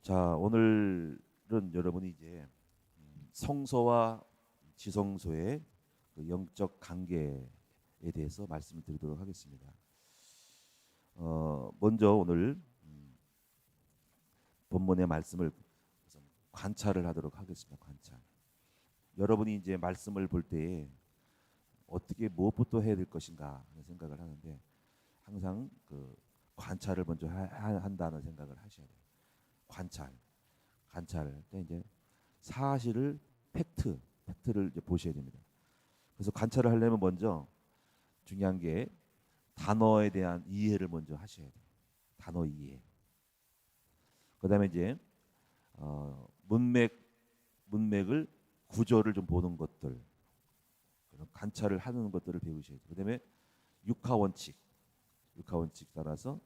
자, 오늘은 여러분이 이제 성서와 지성소의 그 영적 관계에 대해서 말씀을 드리도록 하겠습니다. 먼저 오늘 본문의 말씀을 우선 관찰을 하도록 하겠습니다. 관찰. 여러분이 이제 말씀을 볼 때에 어떻게 무엇부터 해야 될 것인가 하는 생각을 하는데 항상 그 관찰을 먼저 한다는 생각을 하셔야 돼요. 관찰. 이제 사실을 팩트를 이제 보셔야 됩니다. 그래서 관찰을 하려면 먼저 중요한 게 단어에 대한 이해를 먼저 하셔야 돼요. 단어 이해. 그다음에 이제 문맥을 구조를 좀 보는 것들, 그런 관찰을 하는 것들을 배우셔야 돼요. 그다음에 육하원칙 따라서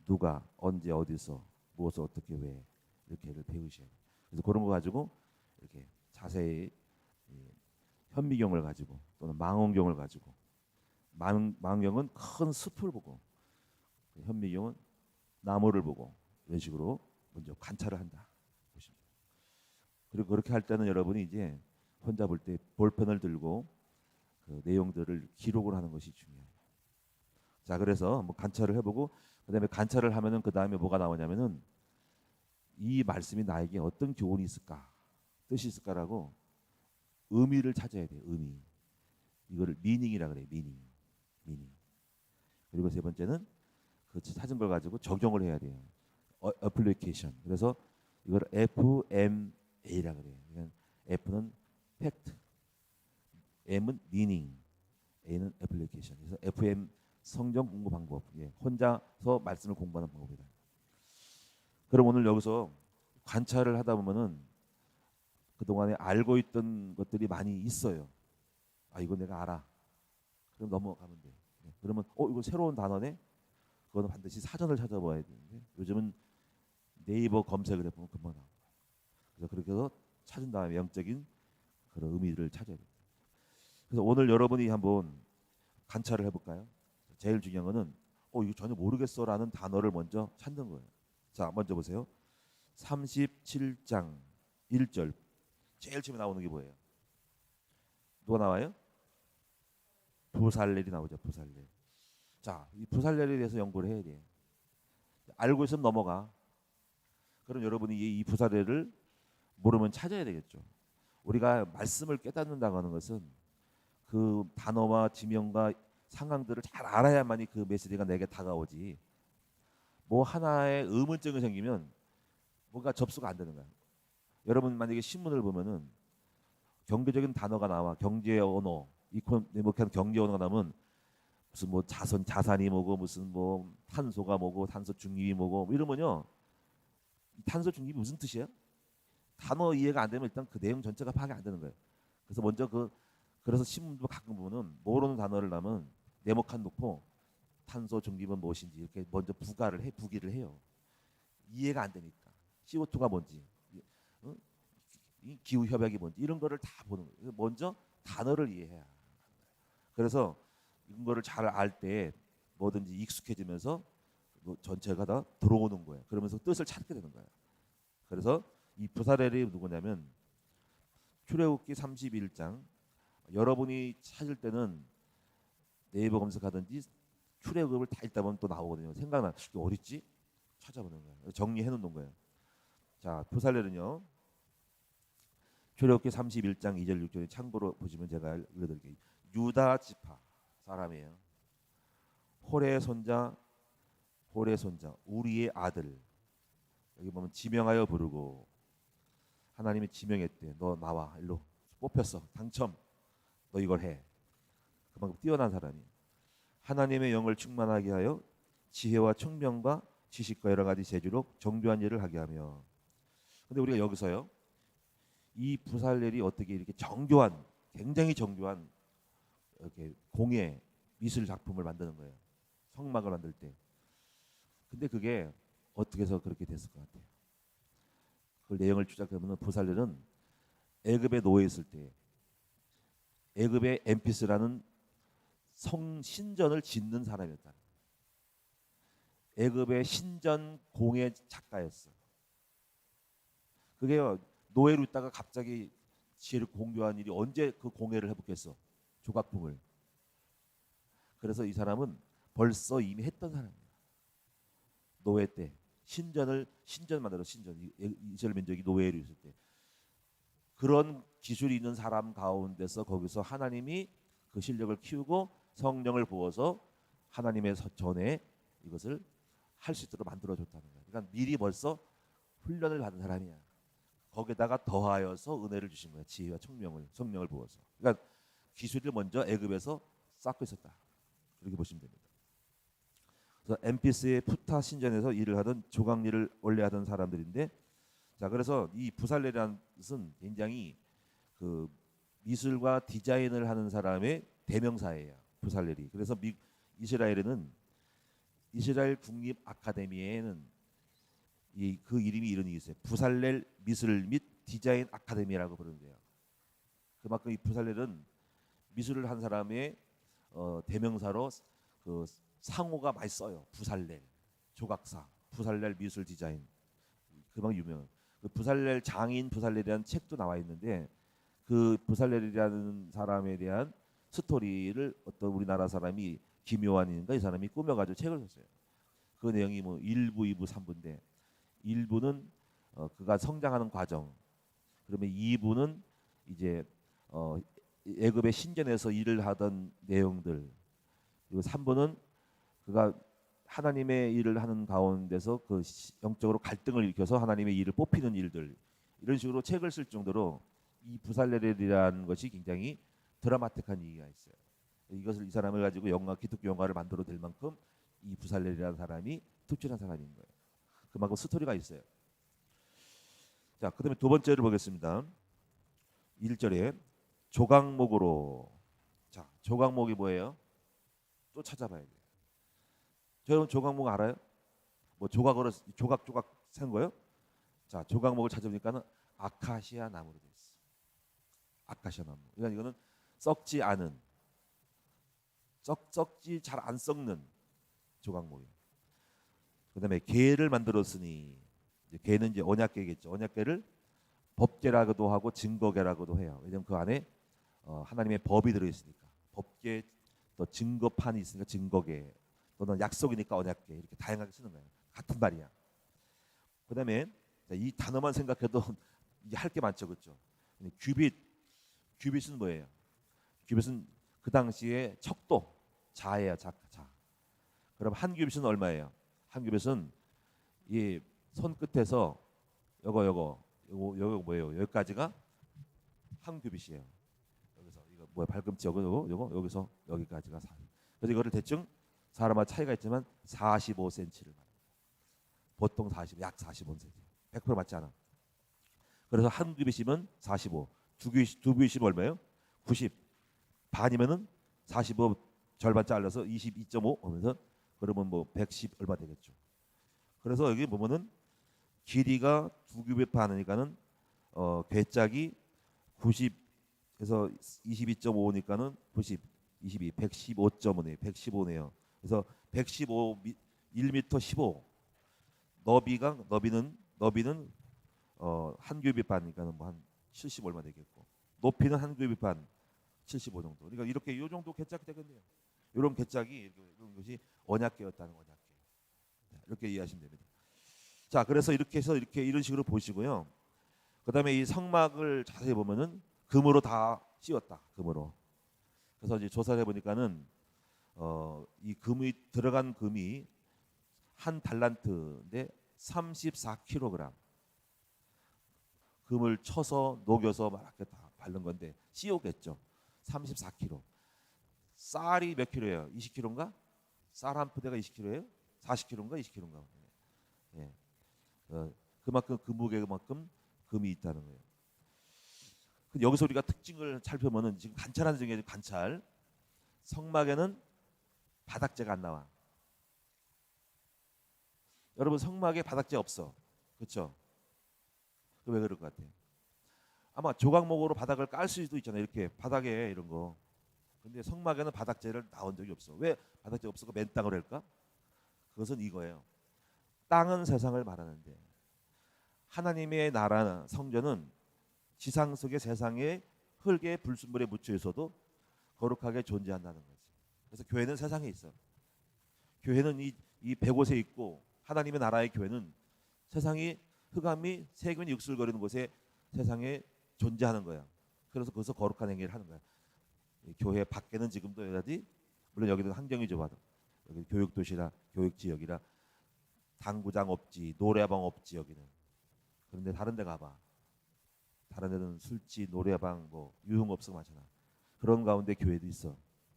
누가 언제 어디서 무엇을 어떻게 왜 이렇게를 배우셔야 돼요. 그래서 그런 거 가지고 이렇게 자세히 현미경을 가지고 또는 망원경을 가지고 망원경은 큰 숲을 보고 현미경은 나무를 보고 이런 식으로 먼저 관찰을 한다 보십니다. 그리고 그렇게 할 때는 여러분이 이제 혼자 볼 때 볼펜을 들고 그 내용들을 기록을 하는 것이 중요해요. 자, 그래서 한번 관찰을 해보고 그다음에 관찰을 하면은 그 다음에 뭐가 나오냐면은 이 말씀이 나에게 어떤 교훈이 있을까, 뜻이 있을까라고 의미를 찾아야 돼요. 의미. 이거를 미닝이라 그래요. 미닝. 그리고 세 번째는 그 찾은 걸 가지고 적용을 해야 돼요. 어플리케이션. 그래서 이걸 FMA라 그래요. 그러니까 F는 팩트, M은 미닝, A는 애플리케이션. 그래서 FM 성경 공부 방법. 혼자서 말씀을 공부하는 방법이다. 그럼 오늘 여기서 관찰을 하다 보면은 그동안에 알고 있던 것들이 많이 있어요. 아, 이거 내가 알아. 그럼 넘어가면 돼. 그러면 이거 새로운 단어네. 그거는 반드시 사전을 찾아봐야 되는데 요즘은 네이버 검색을 해보면 금방 나와요. 그래서 그렇게 해서 찾은 다음에 영적인 그런 의미를 찾아야 돼요. 그래서 오늘 여러분이 한번 관찰을 해볼까요? 제일 중요한 거는 이거 전혀 모르겠어라는 단어를 먼저 찾는 거예요. 자, 먼저 보세요. 37장 1절 제일 처음에 나오는 게 뭐예요? 누가 나와요? 부살렐이 나오죠. 부살렐. 자, 이 부살렐에 대해서 연구를 해야 돼요. 알고 있으면 넘어가. 그럼 여러분이 이 부살렐을 모르면 찾아야 되겠죠. 우리가 말씀을 깨닫는다고 하는 것은 그 단어와 지명과 상황들을 잘 알아야만이 그 메시지가 내게 다가오지. 뭐 하나의 의문점이 생기면 뭔가 접수가 안 되는 거야. 여러분 만약에 신문을 보면은 경제적인 단어가 나와, 경제 언어, 이코노믹한 경제 언어가 나오면 무슨 뭐 자산이 뭐고 무슨 뭐 탄소가 뭐고 탄소 중립이 뭐고 뭐 이러면요. 탄소 중립이 무슨 뜻이에요? 단어 이해가 안 되면 일단 그 내용 전체가 파악이 안 되는 거예요. 그래서 먼저 그래서 신문도 가끔 보면은 모르는 단어를 나면 네모칸 놓고 탄소 중립은 무엇인지 이렇게 먼저 부기를 해요. 이해가 안 되니까. CO2가 뭔지, 이 기후 협약이 뭔지 이런 거를 다 보는 거예요. 먼저 단어를 이해해야. 그래서 이런 거를 잘 알 때 뭐든지 익숙해지면서 전체가 다 들어오는 거예요. 그러면서 뜻을 찾게 되는 거예요. 그래서 이 부사렐이 누구냐면 출애굽기 31장. 여러분이 찾을 때는 네이버 검색하든지 출애굽을 다 읽다 보면 또 나오거든요. 생각나. 이게 어디 있지? 찾아보는 거예요. 정리해 놓는 거예요. 자, 부살렐은요. 출애굽기 31장 2절 6절에 참고로 보시면 제가 읽어드릴게요. 유다 지파 사람이에요. 홀의 손자 우리의 아들. 여기 보면 지명하여 부르고 하나님이 지명했대. 너 나와. 일로 뽑혔어. 당첨. 너 이걸 해. 그만큼 뛰어난 사람이. 하나님의 영을 충만하게 하여 지혜와 총명과 지식과 여러 가지 재주로 정교한 일을 하게 하며. 근데 우리가 여기서요. 이 부살렐이 어떻게 이렇게 굉장히 정교한 이렇게 공예 미술 작품을 만드는 거예요. 성막을 만들 때. 근데 그게 어떻게 해서 그렇게 됐을 것 같아요? 그 내용을 추적하면 부살렐은 애굽에 노예 있을 때 애굽의 엠피스라는 신전을 짓는 사람이었다. 애굽의 신전 공예 작가였어. 그게요, 노예로 있다가 갑자기 지혜를 공유한 일이 언제 그 공예를 해보겠어, 조각품을. 그래서 이 사람은 벌써 이미 했던 사람이에요. 노예 때 신전 만들어, 신전, 이스라엘 민족이 노예로 있을 때 그런 기술이 있는 사람 가운데서 거기서 하나님이 그 실력을 키우고 성령을 부어서 하나님의 전에 이것을 할 수 있도록 만들어줬다는 거예요. 그러니까 미리 벌써 훈련을 받은 사람이야. 거기다가 더하여서 은혜를 주신 거예요. 지혜와 성령을 부어서. 그러니까 기술을 먼저 애굽에서 쌓고 있었다. 그렇게 보시면 됩니다. 그래서 엠피스의 푸타 신전에서 일을 하던 조각 일을 원래 하던 사람들인데, 자, 그래서 이 부살렐이라는 것은 굉장히 그 미술과 디자인을 하는 사람의 대명사예요. 부살렐이. 그래서 이스라엘에는 이스라엘 국립 아카데미에는 그 이름이 이런 게 있어요. 부살렐 미술 및 디자인 아카데미라고 부르는데요. 그만큼 이 부살렐은 미술을 한 사람의 대명사로 그 상호가 많이 써요. 부살렐 조각사, 부살렐 미술 디자인, 그만큼 유명한. 그 부살렐 장인 부살렐이라는 책도 나와 있는데, 그 부살렐이라는 사람에 대한 스토리를 어떤 우리나라 사람이 김요한인가 이 사람이 꾸며가지고 책을 썼어요. 그 내용이 뭐 1부, 2부, 3부인데 1부는 그가 성장하는 과정, 그러면 2부는 이제 애굽의 신전에서 일을 하던 내용들, 그리고 3부는 그가 하나님의 일을 하는 가운데서 그 영적으로 갈등을 일으켜서 하나님의 일을 뽑히는 일들, 이런 식으로 책을 쓸 정도로 이 부살렐이라는 것이 굉장히 드라마틱한意義가 있어요. 이 사람을 가지고 기독교 영화를 만들어 될 만큼 이 부살렐이라는 사람이 특출한 사람인 거예요. 그만큼 스토리가 있어요. 자, 그다음에 두 번째를 보겠습니다. 1절에 조각목으로. 자, 조각목이 뭐예요? 또 찾아봐야 돼요. 여러분 조각목 알아요? 뭐 조각으로 조각 센 거예요? 자, 조각목을 찾아보니까는 아카시아 나무로 돼 있어. 아카시아 나무. 그러니까 이거는 썩지 않은, 썩지 잘 안 썩는 조각목이에요. 그다음에 계를 만들었으니, 계는 이제 언약계겠죠. 언약계를 법계라고도 하고 증거계라고도 해요. 왜냐하면 그 안에 하나님의 법이 들어있으니까. 법계, 또 증거판이 있으니까 증거계, 또는 약속이니까 언약계, 이렇게 다양하게 쓰는 거예요. 같은 말이야. 그다음에 이 단어만 생각해도 할 게 많죠, 그렇죠? 규빗은 뭐예요? 규빗은 그 당시에 척도, 자예요, 자. 그럼 한 규빗은 얼마예요? 한 규빗은 이 손끝에서 요거 뭐예요? 여기까지가 한 규빗이에요. 여기서 이거 뭐야, 발꿈치 요거 여기서 여기까지가 4. 그래서 이거를 대충 사람마다 차이가 있지만 45cm를 말합니다. 보통 약 45cm. 100% 맞지 않아. 그래서 한 규빗이면 45. 두 규빗이면 얼마예요? 90. 반이면은 45 절반 잘라서 22.5 하면서 그러면 뭐 110 얼마 되겠죠. 그래서 여기 보면은 길이가 두 규빗 반이니까는 괴짝이 90에서 22.5니까는 90, 22, 115.5네요. 115네요. 그래서 115 1m 15. 너비는 한 규빗 반이니까는 뭐 한 70 얼마 되겠고, 높이는 한 규빗 반 75 정도. 그러니까 이렇게 이 정도 괴짝이 되겠네요. 이런 괴짝이, 이런 것이 언약궤였다는, 언약궤. 이렇게 이해하시면 됩니다. 자, 그래서 이렇게 해서 이런 식으로 보시고요. 그다음에 이 성막을 자세히 보면은 금으로 다 씌웠다. 금으로. 그래서 이제 조사를 해보니까는 이 금이 들어간 금이 한 달란트인데 34kg. 금을 쳐서 녹여서 막 이렇게 다 바른 건데 씌우겠죠. 34kg. 쌀이 몇 킬로예요? 20kg인가? 쌀 한 푸대가 20kg예요? 40kg인가? 20kg인가? 예. 그만큼 그 무게만큼 금이 있다는 거예요. 여기서 우리가 특징을 살펴보면은, 지금 관찰하는 중에 관찰. 성막에는 바닥재가 안 나와. 여러분 성막에 바닥재 없어. 그렇죠? 왜 그럴 것 같아요? 아마 조각목으로 바닥을 깔 수도 있잖아요. 이렇게 바닥에 이런 거. 근데 성막에는 바닥재를 나온 적이 없어. 왜 바닥재 없어서 맨 땅으로 할까? 그것은 이거예요. 땅은 세상을 말하는데 하나님의 나라 성전은 지상 속의 세상의 흙의 불순물에 묻혀 있어도 거룩하게 존재한다는 거지. 그래서 교회는 세상에 있어. 교회는 이 100곳에 있고 하나님의 나라의 교회는 세상이 흑암이 세균이 육술거리는 곳에 세상에 존재하는 거야. 그래서 거기서 거룩한 행위를 하는 거야. 교회 밖에는 지금도 여전히 물론 여기는 환경이 좋아도 여기 교육도시라 교육지역이라 당구장 없지 노래방 없지 여기는. 그런데 다른 데 가봐. 다른 데는 술집 노래방 뭐 유흥업소 많잖아. 그런 가운데 교회도 있어.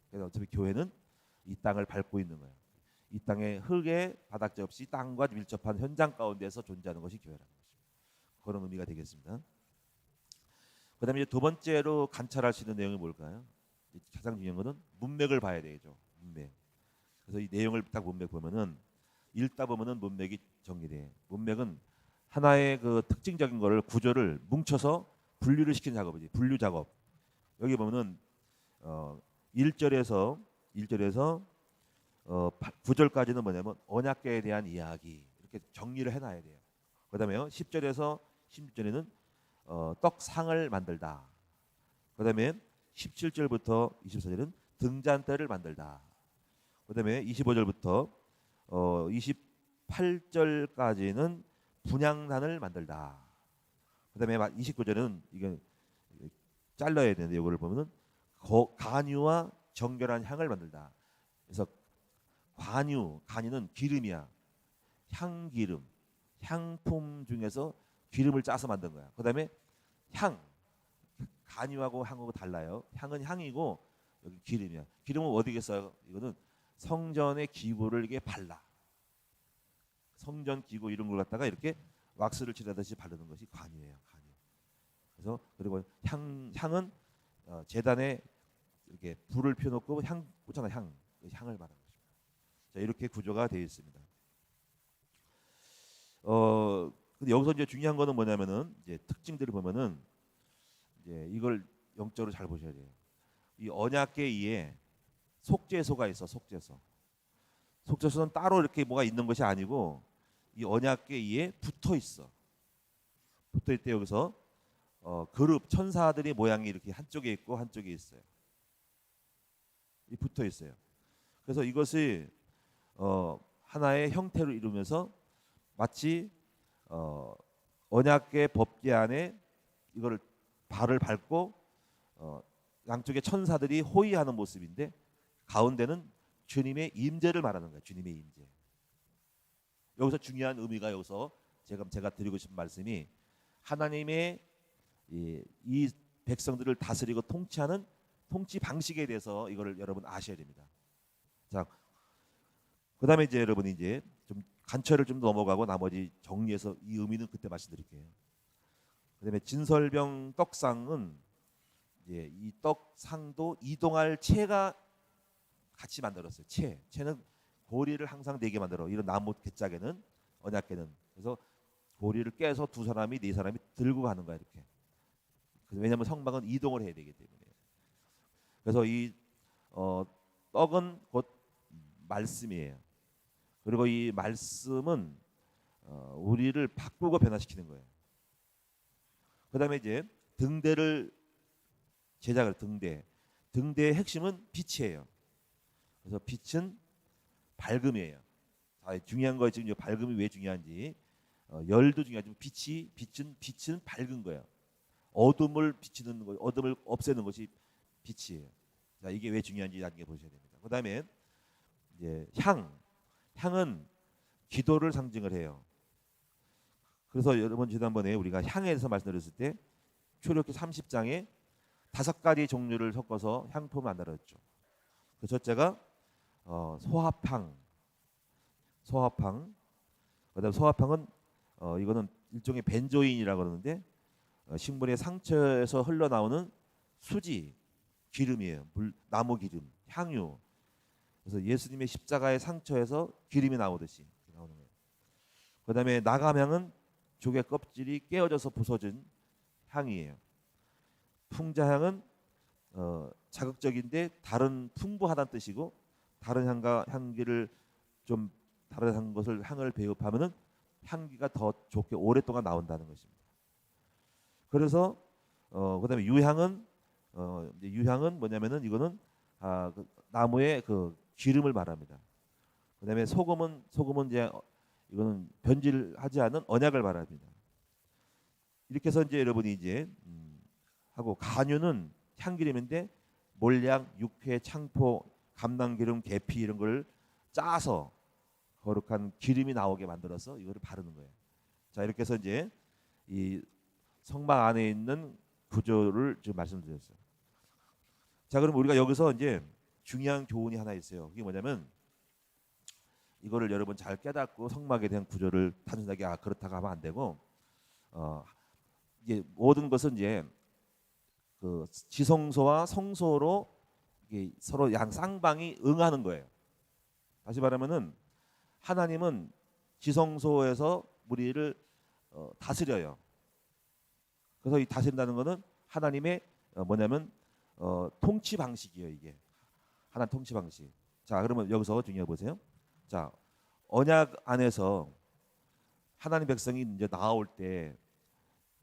그래서 어차피 교회는 이 땅을 밟고 있는 거야. 이 땅의 흙에 바닥재 없이 땅과 밀접한 현장 가운데서 존재하는 것이 교회라는 것입니다. 그런 의미가 되겠습니다. 그다음에 이제 두 번째로 관찰할 수 있는 내용이 뭘까요? 가장 중요한 것은 문맥을 봐야 되죠. 문맥. 그래서 이 내용을 딱 문맥 보면은 읽다 보면은 문맥이 정리돼. 문맥은 하나의 그 특징적인 거를 구조를 뭉쳐서 분류를 시키는 작업이지. 분류 작업. 여기 보면은 1절에서 9절까지는 뭐냐면 언약궤에 대한 이야기 이렇게 정리를 해놔야 돼요. 그다음에요 10절에서 16절에는 떡상을 만들다. 그다음에 17절부터 24절은 등잔대를 만들다. 그다음에 25절부터 28절까지는 분향단을 만들다. 그다음에 29절은 이게 잘라야 되는데 이거를 보면은 간유와 정결한 향을 만들다. 그래서 간유는 기름이야. 향기름, 향품 중에서 기름을 짜서 만든 거야. 그다음에 간유하고 향하고 달라요. 향은 향이고 여기 기름이야. 기름은 어디겠어요? 이거는 성전의 기구를 이게 발라. 성전 기구 이런 걸 갖다가 이렇게 왁스를 칠하듯이 바르는 것이 관유예요. 관유. 그래서 그리고 향은 제단에 이렇게 불을 펴놓고 향 꽂잖아. 향을 말하는 것입니다. 자, 이렇게 구조가 되어 있습니다. 근데 여기서 이제 중요한 거는 뭐냐면은 이제 특징들을 보면은 이제 이걸 영적으로 잘 보셔야 돼요. 이 언약궤 위에 속죄소가 있어. 속죄소는 따로 이렇게 뭐가 있는 것이 아니고 이 언약궤 위에 붙어 있어. 붙어 있대. 여기서 그룹 천사들이 모양이 이렇게 한쪽에 있고 한쪽에 있어요. 이 붙어 있어요. 그래서 이것이 하나의 형태를 이루면서 마치 언약궤 법궤 안에 이거를 발을 밟고 양쪽에 천사들이 호위하는 모습인데 가운데는 주님의 임재를 말하는 거예요. 주님의 임재. 여기서 중요한 의미가 여기서 제가 드리고 싶은 말씀이 하나님의 이 백성들을 다스리고 통치하는 통치 방식에 대해서 이거를 여러분 아셔야 됩니다. 자, 그다음에 이제 여러분이 이제 좀 관철을 좀 넘어가고 나머지 정리해서 이 의미는 그때 말씀드릴게요. 그다음에 진설병 떡상은 이제 이 떡상도 이동할 채가 같이 만들었어요. 채는 고리를 항상 4개 만들어. 이런 나무 개짝에는 언약궤는. 그래서 고리를 깨서 2사람이 4사람이 들고 가는 거야 이렇게. 왜냐하면 성막은 이동을 해야 되기 때문에. 그래서 이 떡은 곧 말씀이에요. 그리고 이 말씀은 우리를 바꾸고 변화시키는 거예요. 그다음에 이제 등대를 제작을 등대의 핵심은 빛이에요. 그래서 빛은 밝음이에요. 중요한 거 지금 밝음이 왜 중요한지 열도 중요하지만 빛은 밝은 거예요. 어둠을 비치는 거, 어둠을 없애는 것이 빛이에요. 자, 이게 왜 중요한지 나중에 보셔야 됩니다. 그다음에 이제 향은 기도를 상징을 해요. 그래서 여러분 지난번에 우리가 향에 대해서 말씀드렸을 때 출애굽기 30장에 5가지 종류를 섞어서 향품을 만들었죠. 그 첫째가 소합향. 그다음 소합향은 이거는 일종의 벤조인이라고 그러는데 식물의 상처에서 흘러나오는 수지 기름이에요. 나무 기름, 향유. 그래서 예수님의 십자가의 상처에서 기름이 나오듯이 나오는 거예요. 그다음에 나감향은 조개 껍질이 깨어져서 부서진 향이에요. 풍자향은 자극적인데 다른 풍부하다는 뜻이고 다른 향과 향기를 좀 다른 것을 향을 배합하면은 향기가 더 좋게 오랫동안 나온다는 것입니다. 그래서 그다음에 유향은 이제 유향은 뭐냐면은 이거는 그 나무의 그 기름을 말합니다. 그다음에 소금은 이제 이거는 변질하지 않은 언약을 말합니다. 이렇게 해서 이제 여러분이 이제 하고 간유는 향기름인데 몰약, 육회, 창포, 감람기름, 계피 이런 걸 짜서 거룩한 기름이 나오게 만들어서 이거를 바르는 거예요. 자, 이렇게 해서 이제 이 성막 안에 있는 구조를 지금 말씀드렸어요. 자, 그럼 우리가 여기서 이제 중요한 교훈이 하나 있어요. 그게 뭐냐면 이거를 여러분 잘 깨닫고 성막에 대한 구조를 단순하게 그렇다고 하면 안 되고 이게 모든 것은 이제 그 지성소와 성소로 이게 서로 양 쌍방이 응하는 거예요. 다시 말하면은 하나님은 지성소에서 우리를 다스려요. 그래서 이 다스린다는 것은 하나님의 뭐냐면 통치 방식이에요. 이게 하나님 통치 방식. 자, 그러면 여기서 중요해 보세요. 자, 언약 안에서 하나님 백성이 이제 나올 때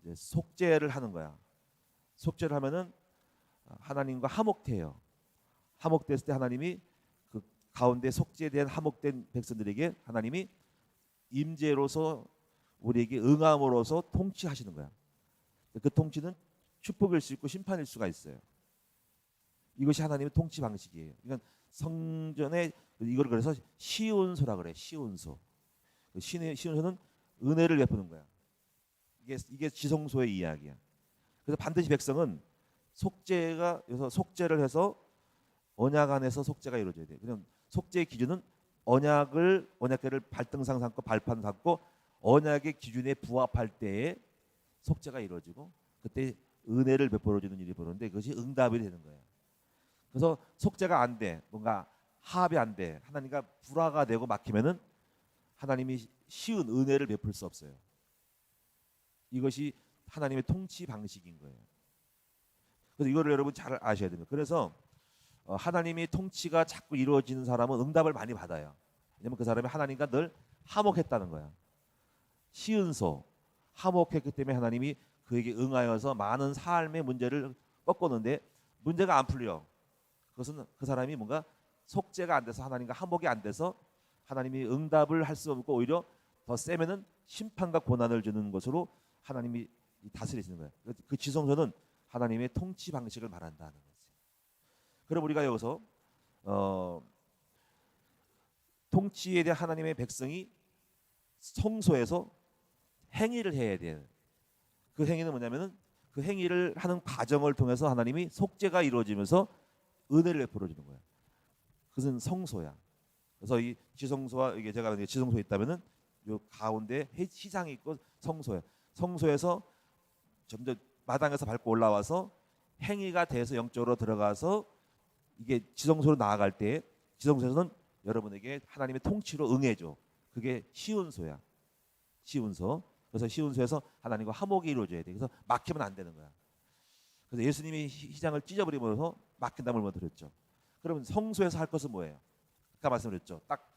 이제 속죄를 하는 거야. 속죄를 하면은 하나님과 화목돼요. 화목됐을 때 하나님이 그 가운데 속죄된 화목된 백성들에게 하나님이 임재로서 우리에게 응함으로써 통치하시는 거야. 그 통치는 축복일 수 있고 심판일 수가 있어요. 이것이 하나님의 통치 방식이에요. 그러니까 성전에 이걸 그래서 시온소라 그래. 시온소. 시온소는 은혜를 베푸는 거야. 이게 지성소의 이야기야. 그래서 반드시 백성은 속죄가 여기서 속죄를 해서 언약 안에서 속죄가 이루어져야 돼. 그냥 속죄의 기준은 언약궤를 발등상 삼고 발판 삼고 언약의 기준에 부합할 때에 속죄가 이루어지고 그때 은혜를 베풀어 주는 일이 벌어지는데 그것이 응답이 되는 거예요. 그래서 속죄가 안 돼. 뭔가 합이 안 돼. 하나님과 불화가 되고 막히면은 하나님이 쉬운 은혜를 베풀 수 없어요. 이것이 하나님의 통치 방식인 거예요. 그래서 이거를 여러분 잘 아셔야 됩니다. 그래서 하나님의 통치가 자꾸 이루어지는 사람은 응답을 많이 받아요. 왜냐하면 그 사람이 하나님과 늘 화목했다는 거야. 시은소 화목했기 때문에 하나님이 그에게 응하여서 많은 삶의 문제를 꺾었는데 문제가 안 풀려. 그것은 그 사람이 뭔가 속죄가 안 돼서 하나님과 화목이 안 돼서 하나님이 응답을 할 수 없고 오히려 더 세면은 심판과 고난을 주는 것으로 하나님이 다스리시는 거예요. 그 지성소는 하나님의 통치 방식을 말한다는 거죠. 그럼 우리가 여기서 통치에 대한 하나님의 백성이 성소에서 행위를 해야 돼요. 그 행위는 뭐냐면은 그 행위를 하는 과정을 통해서 하나님이 속죄가 이루어지면서 은혜를 베풀어 주는 거예요. 그것은 성소야. 그래서 이 지성소와 이게 제가 지성소에 있다면은 요 가운데 시장이 있고 성소야. 성소에서 점점 마당에서 밟고 올라와서 행위가 돼서 영적으로 들어가서 이게 지성소로 나아갈 때 지성소에서는 여러분에게 하나님의 통치로 응해줘. 그게 시운소야. 시운소. 그래서 시운소에서 하나님과 화목이 이루어져야 돼. 그래서 막히면 안 되는 거야. 그래서 예수님이 시장을 찢어버리면서 막힌다는 걸 드렸죠. 그러면 성소에서 할 것은 뭐예요? 아까 말씀드렸죠. 딱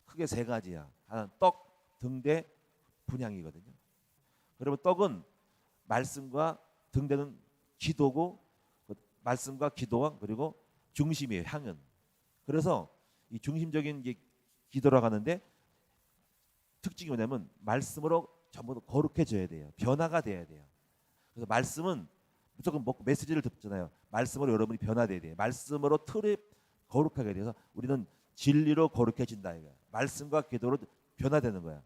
크게 세 가지야. 하나는 떡, 등대, 분향이거든요. 그러면 떡은 말씀과 등대는 기도고 말씀과 기도와 그리고 중심이에요. 향은. 그래서 이 중심적인 게 기도라고 하는데 특징이 뭐냐면 말씀으로 전부 거룩해져야 돼요. 변화가 돼야 돼요. 그래서 말씀은 무조건 먹고 메시지를 듣잖아요. 말씀으로 여러분이 변화돼야 돼요. 말씀으로 틀에 거룩하게 돼서 우리는 진리로 거룩해진다 이거야. 말씀과 기도로 변화되는 거야.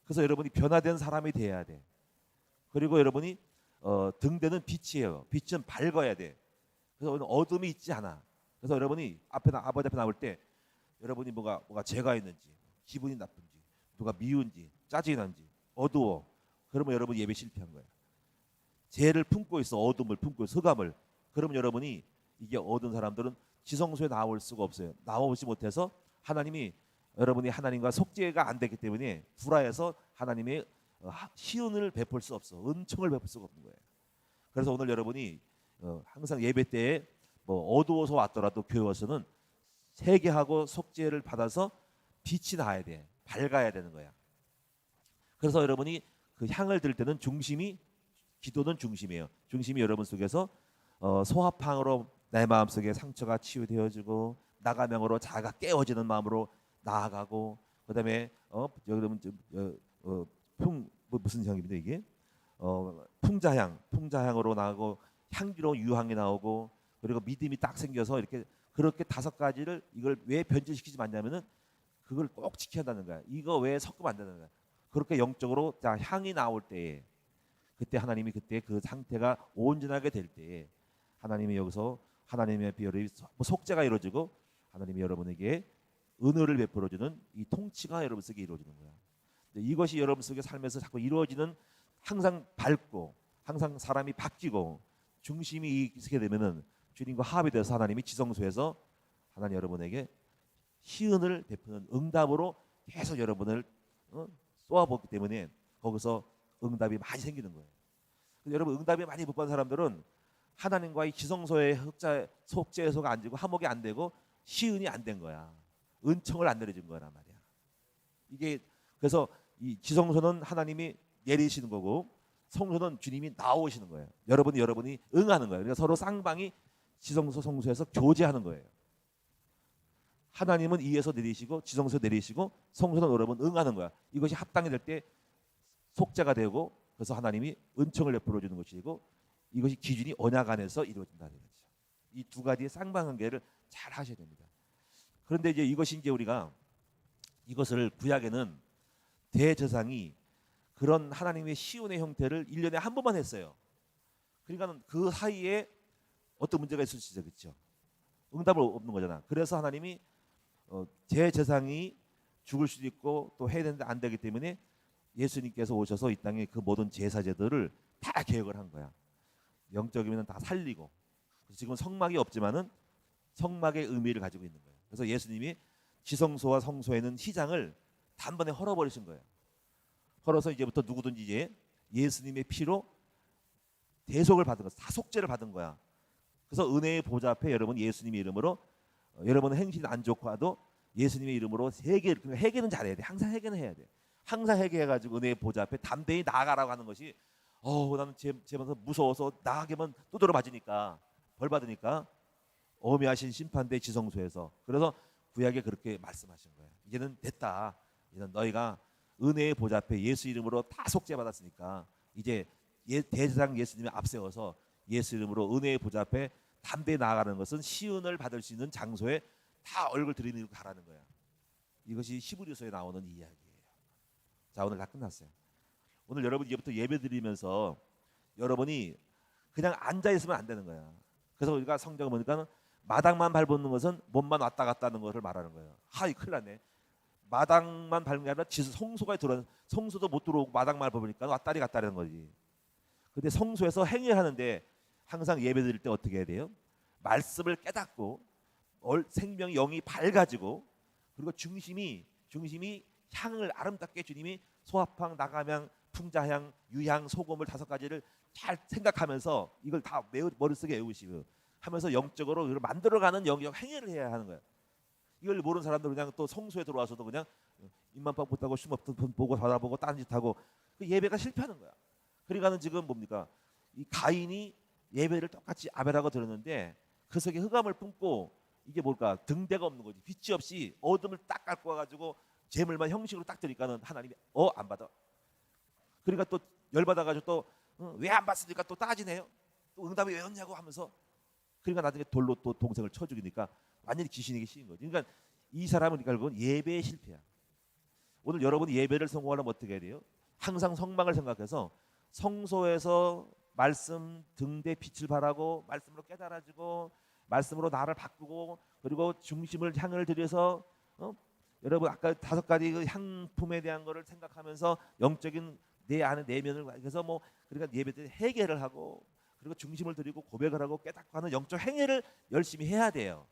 그래서 여러분이 변화된 사람이 돼야 돼. 그리고 여러분이 등대는 빛이에요. 빛은 밝아야 돼. 그래서 어둠이 있지 않아. 그래서 여러분이 아버지 앞에 나올 때 여러분이 뭐가 죄가 있는지 기분이 나쁜지 누가 미운지 짜증이 난지 어두워. 그러면 여러분 예배 실패한 거야. 죄를 품고 있어. 어둠을 품고 있어. 흑암을. 그러면 여러분이 이게 얻은 사람들은 지성소에 나올 수가 없어요. 나오지 못해서 하나님이 여러분이 하나님과 속죄가 안 됐기 때문에 불화해서 하나님의 시은을 베풀 수 없어. 은총을 베풀 수가 없는 거예요. 그래서 오늘 여러분이 항상 예배 때에 뭐 어두워서 왔더라도 교회 와서는 회개하고 속죄를 받아서 빛이 나야 돼. 밝아야 되는 거야. 그래서 여러분이 그 향을 드릴 때는 중심이, 기도는 중심이에요. 중심이 여러분 속에서 소합향으로 내 마음속에 상처가 치유되어지고 나가명으로 자아가 깨어지는 마음으로 나아가고, 그다음에 여러분 무슨 향입니다 이게? 풍자향으로 나가고 향기로운 유향이 나오고, 그리고 믿음이 딱 생겨서 이렇게, 그렇게 5가지를 이걸 왜 변질시키지 않냐면은 그걸 꼭 지켜야 한다는 거야. 이거 왜 섞으면 안 되는 거야. 그렇게 영적으로 자 향이 나올 때에, 그때 하나님이 그때 그 상태가 온전하게 될 때에 하나님이 여기서 하나님의 비열의 속죄가 이루어지고 하나님이 여러분에게 은혜를 베풀어주는 이 통치가 여러분 속에 이루어지는 거야. 이것이 여러분 속의 삶에서 자꾸 이루어지는, 항상 밝고 항상 사람이 바뀌고 중심이 있게 되면은 주님과 합이 돼서 하나님이 지성소에서 하나님 여러분에게 희은을 베푸는 응답으로 계속 여러분을 쏘아보기 때문에 거기서 응답이 많이 생기는 거예요. 여러분 응답이 많이 못 받은 사람들은 하나님과의 지성소의 속죄소가 안 되고 화목이 안 되고 시은이 안 된 거야. 은총을 안 내려준 거란 말이야. 이게 그래서 이 지성소는 하나님이 내리시는 거고 성소는 주님이 나오시는 거예요. 여러분이 응하는 거예요. 그러니까 서로 쌍방이 지성소 성소에서 교제하는 거예요. 하나님은 이에서 내리시고 지성소 내리시고 성소는 여러분 응하는 거야. 이것이 합당이 될 때 속죄가 되고, 그래서 하나님이 은총을 베풀어 주는 것이고, 이것이 기준이 언약 안에서 이루어진다는 거죠. 이 2가지의 쌍방관계를 잘 하셔야 됩니다. 그런데 이제 이것이 이제 우리가 이것을 구약에는 대제사장이 그런 하나님의 시온의 형태를 1년에 한 번만 했어요. 그러니까 그 사이에 어떤 문제가 있을 수 있죠, 그렇죠? 응답을 없는 거잖아. 그래서 하나님이 대제사장이 죽을 수도 있고 또 해야 되는데 안 되기 때문에 예수님께서 오셔서 이 땅에 그 모든 제사제들을 다 개혁을 한 거야. 영적이면 다 살리고, 지금 성막이 없지만은 성막의 의미를 가지고 있는 거예요. 그래서 예수님이 지성소와 성소에는 휘장을 단번에 헐어버리신 거예요. 헐어서 이제부터 누구든지 이제 예수님의 피로 대속을 받은 거야. 다 속죄를 받은 거야. 그래서 은혜의 보좌 앞에 여러분 예수님의 이름으로, 여러분 행실이 안 좋고도 예수님의 이름으로 회개는 잘해야 돼. 항상 회개는 해야 돼. 항상 회개해가지고 은혜의 보좌 앞에 담대히 나아가라고 하는 것이, 나는 제면서 무서워서 나가게만 두드려 맞으니까, 벌 받으니까 어미하신 심판대 지성소에서. 그래서 구약에 그렇게 말씀하신 거예요. 이제는 됐다. 이제는 너희가 은혜의 보좌 앞에 예수 이름으로 다 속죄 받았으니까 이제 대제사장 예수님을 앞세워서 예수 이름으로 은혜의 보좌 앞에 담대히 나아가는 것은 시은을 받을 수 있는 장소에 다 얼굴 들이밀고 가라는 거야. 이것이 히브리서에 나오는 이야기예요. 자, 오늘 다 끝났어요. 오늘 여러분 이제부터 예배 드리면서 여러분이 그냥 앉아 있으면 안 되는 거야. 그래서 우리가 성경을 보니까 마당만 밟는 것은 몸만 왔다 갔다 하는 것을 말하는 거예요. 하이 큰일 났네. 마당만 밟는 게 아니라 성소가 들어, 성소도 못 들어오고 마당만 밟으니까 왔다리 갔다리 하는 거지. 근데 성소에서 행위를 하는데 항상 예배 드릴 때 어떻게 해야 돼요? 말씀을 깨닫고 생명의 영이 밝아지고, 그리고 중심이 향을 아름답게 주님이 소합향, 나가향, 풍자향, 유향, 소금을 5가지를 잘 생각하면서 이걸 다 머릿속에 외우시고 하면서 영적으로 이걸 만들어가는 영적 행위를 해야 하는 거예요. 이걸 모르는 사람들 그냥 또 성소에 들어와서도 그냥 입만 빡 못하고 춤없던 보고 받아보고 딴 짓하고 그 예배가 실패하는 거야. 그러니까는 지금 뭡니까? 이 가인이 예배를 똑같이 아벨하고 드렸는데 그 속에 흑암을 뿜고, 이게 뭘까? 등대가 없는 거지. 빛이 없이 어둠을 딱 깔고 와가지고 재물만 형식으로 딱 드리니까는 하나님이 안 받아. 그러니까 또 열받아가지고 또 왜 안 받습니까? 또 따지네요. 또 응답이 왜 없냐고 하면서, 그러니까 나중에 돌로 또 동생을 쳐 죽이니까 완전히 귀신에게 씌인 거지. 그러니까 이 사람은 결국은 예배의 실패야. 오늘 여러분이 예배를 성공하려면 어떻게 해야 돼요? 항상 성막을 생각해서 성소에서 말씀 등대 빛을 발하고 말씀으로 깨달아지고 말씀으로 나를 바꾸고, 그리고 중심을 향을 들여서 여러분 아까 5가지 그 향품에 대한 거를 생각하면서 영적인 내 안에 내면을, 그래서 그러니까 예배 때 회개를 하고, 그리고 중심을 들이고 고백을 하고 깨닫고 하는 영적 행위를 열심히 해야 돼요.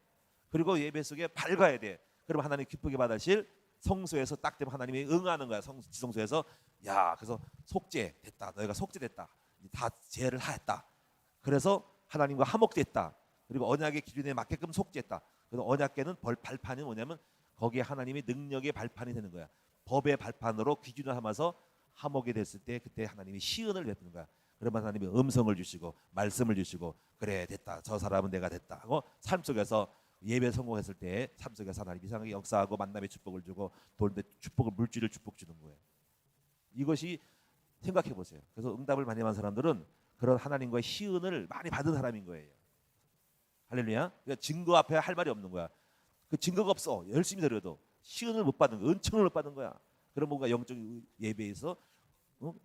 그리고 예배 속에 밝아야 돼. 그럼 하나님 기쁘게 받으실 성소에서 딱 되면 하나님이 응하는 거야. 지성소에서. 야, 그래서 속죄 됐다. 너희가 속죄됐다. 다 죄를 하였다. 그래서 하나님과 화목됐다. 그리고 언약의 기준에 맞게끔 속죄했다. 그래서 언약궤는 발판이 뭐냐면 거기에 하나님의 능력의 발판이 되는 거야. 법의 발판으로 기준을 삼아서 화목이 됐을 때 그때 하나님이 시은을 베푸는 거야. 그러면 하나님이 음성을 주시고 말씀을 주시고 그래 됐다 저 사람은 내가 됐다 하고 삶 속에서 예배 성공했을 때 삶 속에서 하나님 이상하게 역사하고 만남의 축복을 주고 돌대 축복을 물질을 축복 주는 거예요. 이것이 생각해 보세요. 그래서 응답을 많이 받은 사람들은 그런 하나님과의 시은을 많이 받은 사람인 거예요. 할렐루야. 그러니까 증거 앞에 할 말이 없는 거야. 그 증거가 없어. 열심히 드려도 시은을 못 받은 거야. 은총을 못 받은 거야. 그런 뭔가 영적 예배에서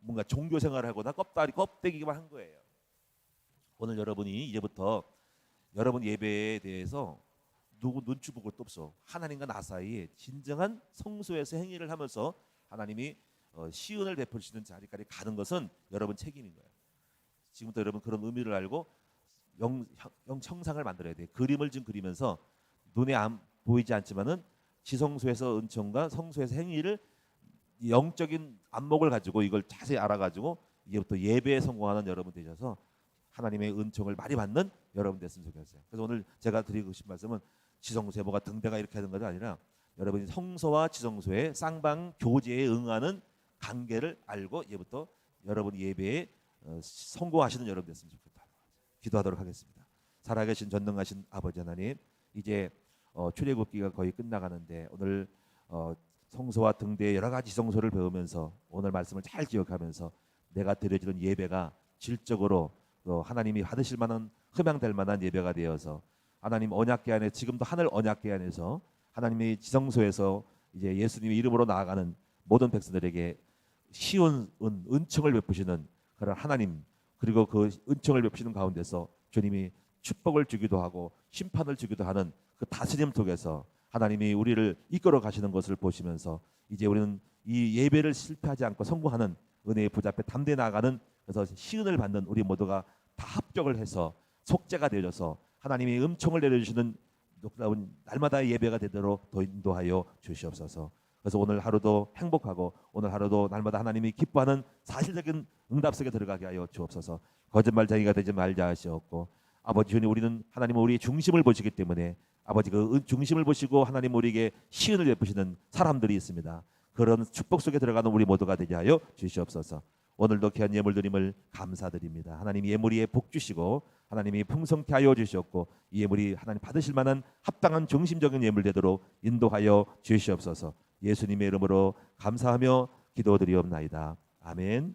뭔가 종교 생활을 하거나 껍데기만 한 거예요. 오늘 여러분이 이제부터 여러분 예배에 대해서 누구 눈치 볼 것도 없어. 하나님과 나 사이에 진정한 성소에서 행위를 하면서 하나님이 시은을 베푸시는 자리까지 가는 것은 여러분 책임인 거예요. 지금부터 여러분 그런 의미를 알고 형상을 만들어야 돼. 그림을 좀 그리면서 눈에 안 보이지 않지만은 지성소에서 은총과 성소에서 행위를 영적인 안목을 가지고 이걸 자세히 알아가지고 이제부터 예배에 성공하는 여러분 되셔서 하나님의 은총을 많이 받는 여러분 됐으면 좋겠어요. 그래서 오늘 제가 드리고 싶은 말씀은 지성소에 뭐가 등대가 이렇게 하는 것이 아니라 여러분이 성소와 지성소의 쌍방 교제에 응하는 관계를 알고 이제부터 여러분 예배에 성공하시는 여러분 됐으면 좋겠다. 기도하도록 하겠습니다. 살아계신 전능하신 아버지 하나님, 이제 출애굽기가 거의 끝나가는데 오늘 성소와 등대의 여러 가지 성소를 배우면서 오늘 말씀을 잘 기억하면서 내가 드려지는 예배가 질적으로 하나님이 받으실 만한 흠양될 만한 예배가 되어서 하나님 언약궤 안에 지금도 하늘 언약궤 안에서 하나님의 지성소에서 이제 예수님의 이름으로 나아가는 모든 백성들에게 시온 은총을 베푸시는 그런 하나님, 그리고 그 은총을 베푸시는 가운데서 주님이 축복을 주기도 하고 심판을 주기도 하는 그 다스림 속에서 하나님이 우리를 이끌어 가시는 것을 보시면서 이제 우리는 이 예배를 실패하지 않고 성공하는 은혜의 부자 앞에 담대히 나아가는, 그래서 시은을 받는 우리 모두가 다 합격을 해서 속죄가 되어져서 하나님이 은총을 내려주시는 놀라운 날마다의 예배가 되도록 더 인도하여 주시옵소서. 그래서 오늘 하루도 행복하고 오늘 하루도 날마다 하나님이 기뻐하는 사실적인 응답 속에 들어가게 하여 주옵소서. 거짓말쟁이가 되지 말자 하시옵고, 아버지 주님, 우리는 하나님 우리의 중심을 보시기 때문에 아버지 그 중심을 보시고 하나님 우리에게 시은을 베푸시는 사람들이 있습니다. 그런 축복 속에 들어가는 우리 모두가 되게 하여 주시옵소서. 오늘도 귀한 예물 드림을 감사드립니다. 하나님 예물이 복 주시고 하나님이 풍성케 하여 주시옵고 이 예물이 하나님 받으실 만한 합당한 중심적인 예물 되도록 인도하여 주시옵소서. 예수님의 이름으로 감사하며 기도드리옵나이다. 아멘.